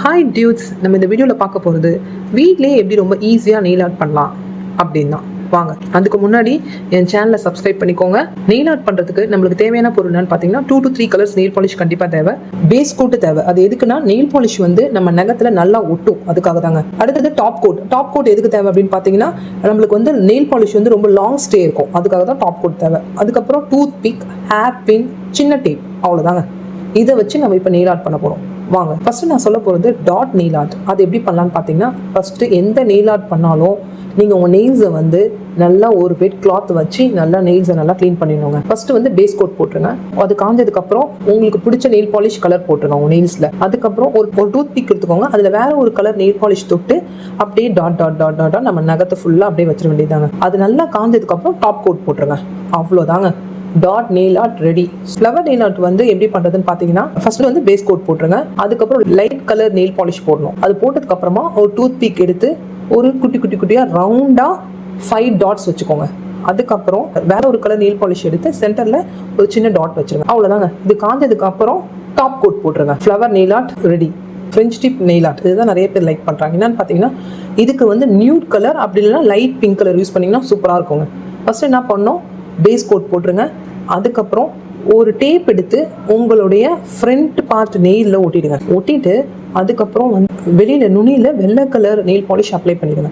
Hi dudes, நம்ம இந்த வீடியோவில் பார்க்க போகிறது வீட்லேயே எப்படி ரொம்ப ஈஸியாக நெயில் ஆர்ட் பண்ணலாம் அப்படின்னு தான். வாங்க, அதுக்கு முன்னாடி என் சேனலை சப்ஸ்கிரைப் பண்ணிக்கோங்க. நெயில் ஆர்ட் பண்ணுறதுக்கு நம்மளுக்கு தேவையான பொருள் என்னன்னு பார்த்தீங்கன்னா 2 to 3 கலர்ஸ் நெயில் பாலிஷ் கண்டிப்பாக தேவை. பேஸ் கோட்டு தேவை. அது எதுக்குன்னா நெயில் பாலிஷ் வந்து நம்ம நகத்தில் நல்லா ஒட்டும், அதுக்காக தாங்க. அடுத்தது டாப் கோட். டாப் கோட் எதுக்கு தேவை அப்படின்னு பார்த்தீங்கன்னா நம்மளுக்கு வந்து நெயில் பாலிஷ் வந்து ரொம்ப லாங் ஸ்டே இருக்கும், அதுக்காக தான் டாப் கோட் தேவை. அதுக்கப்புறம் டூத் பிக், ஹேர் பின், சின்ன டேப், அவ்வளோதாங்க. இதை வச்சு நம்ம இப்போ நெயில் ஆர்ட் பண்ண போகிறோம். வாங்க, ஃபஸ்ட்டு நான் சொல்ல போகிறது டாட் நெயில் ஆர்ட். அது எப்படி பண்ணலான்னு பார்த்தீங்கன்னா, ஃபஸ்ட்டு எந்த நெயில் ஆர்ட் பண்ணாலும் நீங்கள் உங்கள் நெயில்ஸை வந்து நல்லா ஒரு வெட் கிளாத் வச்சு நல்லா நெயில்ஸை நல்லா க்ளீன் பண்ணிடணுங்க. ஃபஸ்ட்டு வந்து பேஸ் கோட் போட்டுருங்க. அது காஞ்சதுக்கப்புறம் உங்களுக்கு பிடிச்ச நெயில் பாலிஷ் கலர் போட்டுருங்க உங்கள் நெயில்ஸில். அதுக்கப்புறம் ஒரு டூத் பிக் எடுத்துக்கோங்க. அதில் வேற ஒரு கலர் நெயில் பாலிஷ் தொட்டு அப்படியே டாட் டாட் டாட் டாட்டாக நம்ம நகத்தை ஃபுல்லாக அப்படியே வச்சிட வேண்டியதாங்க. அது நல்லா காஞ்சதுக்கப்புறம் டாப் கோட் போட்டுருங்க. அவ்வளோதாங்க, dot nail art ready. Flower nail art வந்து எப்படி பண்ணுறதுன்னு பார்த்தீங்கன்னா, ஃபர்ஸ்ட் வந்து பேஸ் கோட் போட்டுருங்க. அதுக்கப்புறம் லைட் கலர் நெயில் பாலிஷ் போடணும். அது போட்டதுக்கு அப்புறமா ஒரு டூத் பிக் எடுத்து ஒரு குட்டி குட்டி குட்டியாக ரவுண்டாக 5 டாட்ஸ் வச்சுக்கோங்க. அதுக்கப்புறம் வேற ஒரு கலர் நெயில் பாலிஷ் எடுத்து சென்டரில் ஒரு சின்ன டாட் வச்சுருங்க. அவ்வளோதாங்க. இது காஞ்சதுக்கு அப்புறம் டாப் கோட் போட்டுருங்க. Flower nail art ready. French tip nail art இதுதான் நிறைய பேர் லைக் பண்ணுறாங்க. என்னன்னு பார்த்தீங்கன்னா, இதுக்கு வந்து நியூட் கலர் அப்படி இல்லைன்னா லைட் பிங்க் கலர் யூஸ் பண்ணிங்கன்னா சூப்பராக இருக்குங்க. ஃபர்ஸ்ட் என்ன பண்ணோம், பேஸ் கோட் போட்டுருங்க. அதுக்கப்புறம் ஒரு டேப் எடுத்து உங்களுடைய ஃப்ரண்ட் பார்ட் நெயிலில் ஒட்டிடுங்க. ஒட்டிட்டு அதுக்கப்புறம் வந்து வெளியில் நுனியில் வெள்ளை கலர் நெயில் பாலிஷ் அப்ளை பண்ணிடுங்க.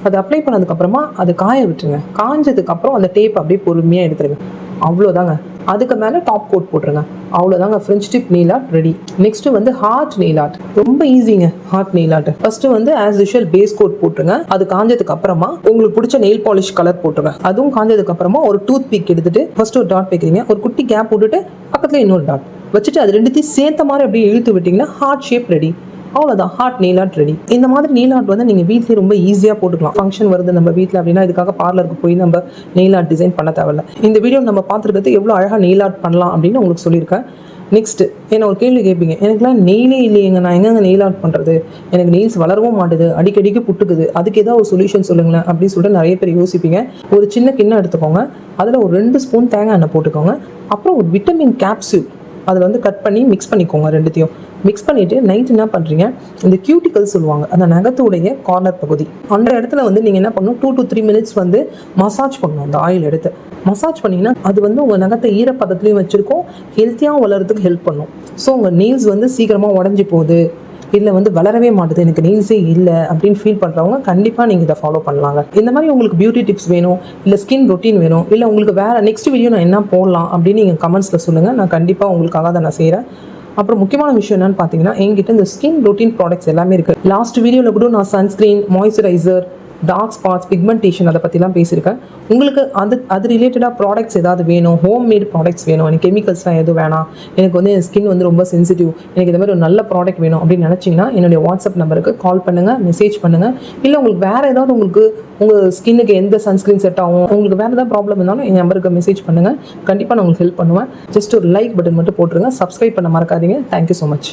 அது அப்ளை பண்ணதுக்கப்புறமா அது காய விட்டுருங்க. காஞ்சதுக்கப்புறம் அந்த டேப் அப்படியே பொறுமையாக எடுத்துருங்க. அவ்வளோதாங்க. அதுக்கு மேலே டாப் கோட் போட்டுருங்க. அவ்வளோதாங்க, French tip nail art ready. Next வந்து ஹார்ட் நெயில் ஆர்ட். ரொம்ப ஈஸிங்க ஹார்ட் நெயில் ஆர்ட். ஃபர்ஸ்ட் வந்து ஆஸ் யூஷுவல் பேஸ் கோட் போட்டுருங்க. அது காஞ்சதுக்கு அப்புறமா உங்களுக்கு பிடிச்ச நெயில் பாலிஷ் கலர் போட்டுருங்க. அதுவும் காஞ்சதுக்கு அப்புறமா ஒரு டூத் பிக் எடுத்துட்டு ஃபர்ஸ்ட் ஒரு டாட் வைக்கிறீங்க. ஒரு குட்டி கேப் போட்டுட்டு பக்கத்துல இன்னொரு டாட் வச்சுட்டு அது ரெண்டுத்தையும் சேர்த்த மாதிரி அப்படியே இழுத்து விட்டீங்கன்னா ஹார்ட் ஷேப் ரெடி. அவ்வளோதான், ஹார்ட் நெயில் ஆர்ட் ரெடி. இந்த மாதிரி நெயில் ஆர்ட் வந்து நீங்கள் வீட்லேயே ரொம்ப ஈஸியாக போட்டுக்கலாம். ஃபங்க்ஷன் வருது நம்ம வீட்டில் அப்படின்னா இதுக்காக பார்லருக்கு போய் நம்ம நெயில் ஆர்ட் டிசைன் பண்ண தேவையில்ல. இந்த வீடியோ நம்ம பார்த்துருக்கிறது எவ்வளோ அழகாக நெயில் ஆர்ட் பண்ணலாம் அப்படின்னு உங்களுக்கு சொல்லியிருக்கேன். நெக்ஸ்ட் என்ன ஒரு கேள்வி கேட்பீங்க, எனக்குலாம் நெயிலே இல்லையேங்க, நான் எங்கெங்க நெயில் ஆர்ட் பண்ணுறது, எனக்கு நெயில்ஸ் வளரவும் மாட்டுது, அடிக்கடிக்கு புட்டுக்குது, அதுக்கு ஏதாவது ஒரு சொல்யூஷன் சொல்லுங்களேன் அப்படின்னு சொல்லிட்டு நிறைய பேர் யோசிப்பீங்க. ஒரு சின்ன கிண்ணம் எடுத்துக்கோங்க. அதில் ஒரு 2 ஸ்பூன் தேங்காய் எண்ணெய் போட்டுக்கோங்க. அப்புறம் ஒரு விட்டமின் கேப்சூல் அதில் வந்து கட் பண்ணி மிக்ஸ் பண்ணிக்கோங்க. ரெண்டுத்தையும் மிக்ஸ் பண்ணிவிட்டு நைட் என்ன பண்ணுறீங்க, இந்த கியூட்டிக்கல் சொல்லுவாங்க, அந்த நகத்துடைய கார்னர் பகுதி, அந்த இடத்துல வந்து நீங்கள் என்ன பண்ணணும், 2 to 3 minutes வந்து மசாஜ் பண்ணணும். அந்த ஆயில் எடுத்து மசாஜ் பண்ணிங்கன்னா அது வந்து உங்கள் நகத்தை ஈரப்பதத்துலையும் வச்சுருக்கோம், ஹெல்த்தியாக வளர்கிறதுக்கு ஹெல்ப் பண்ணும். ஸோ உங்கள் நெயில்ஸ் வந்து சீக்கிரமாக உடஞ்சி போகுது, இல்லை வந்து வளரவே மாட்டுது, எனக்கு நெயில்ஸே இல்லை அப்படின்னு ஃபீல் பண்ணுறவங்க கண்டிப்பாக நீங்கள் இதை ஃபாலோ பண்ணலாங்க. இந்த மாதிரி உங்களுக்கு பியூட்டி டிப்ஸ் வேணும், இல்லை ஸ்கின் ரொட்டீன் வேணும், இல்லை உங்களுக்கு வேறு நெக்ஸ்ட் வீடியோ நான் என்ன போடலாம் அப்படின்னு நீங்கள் கமெண்ட்ஸில் சொல்லுங்கள். நான் கண்டிப்பாக உங்களுக்காக அதை நான் செய்கிறேன். அப்புறம் முக்கியமான விஷயம் என்னன்னு பார்த்தீங்கன்னா, என்கிட்ட இந்த ஸ்கின் ரொட்டீன் ப்ராடக்ட்ஸ் எல்லாமே இருக்குது. லாஸ்ட் வீடியோவில் கூட நான் sunscreen, moisturiser, dark spots, pigmentation அதை பற்றிலாம் பேசியிருக்கேன். உங்களுக்கு அது ரிலேட்டடாக ப்ராடக்ட்ஸ் ஏதாவது வேணும், ஹோம் மேட் ப்ராடக்ட்ஸ் வேணும், எனக்கு கெமிக்கல்ஸ்லாம் எதுவும் வேணாம், எனக்கு வந்து என் ஸ்கின் வந்து ரொம்ப சென்சிட்டிவ், எனக்கு இந்த மாதிரி ஒரு நல்ல ப்ராடக்ட் வேணும் அப்படின்னு நினச்சிங்கன்னா என்னுடைய வாட்ஸ்அப் நம்பருக்கு கால் பண்ணுங்கள், மெசேஜ் பண்ணுங்கள். இல்லை உங்களுக்கு வேறு ஏதாவது உங்களுக்கு உங்கள் ஸ்கின்னுக்கு எந்த சன்ஸ்க்ரீன் செட் ஆகும், உங்களுக்கு வேறு ஏதாவது ப்ராப்ளம் இருந்தாலும் என் நம்பருக்கு மெசேஜ் பண்ணுங்கள். கண்டிப்பாக நான் உங்களுக்கு ஹெல்ப் பண்ணுவேன். ஜஸ்ட் ஒரு லைக் பட்டன் மட்டும் போட்டுருங்க. சப்ஸ்கிரைப் பண்ண மறக்காதீங்க. Thank you so much.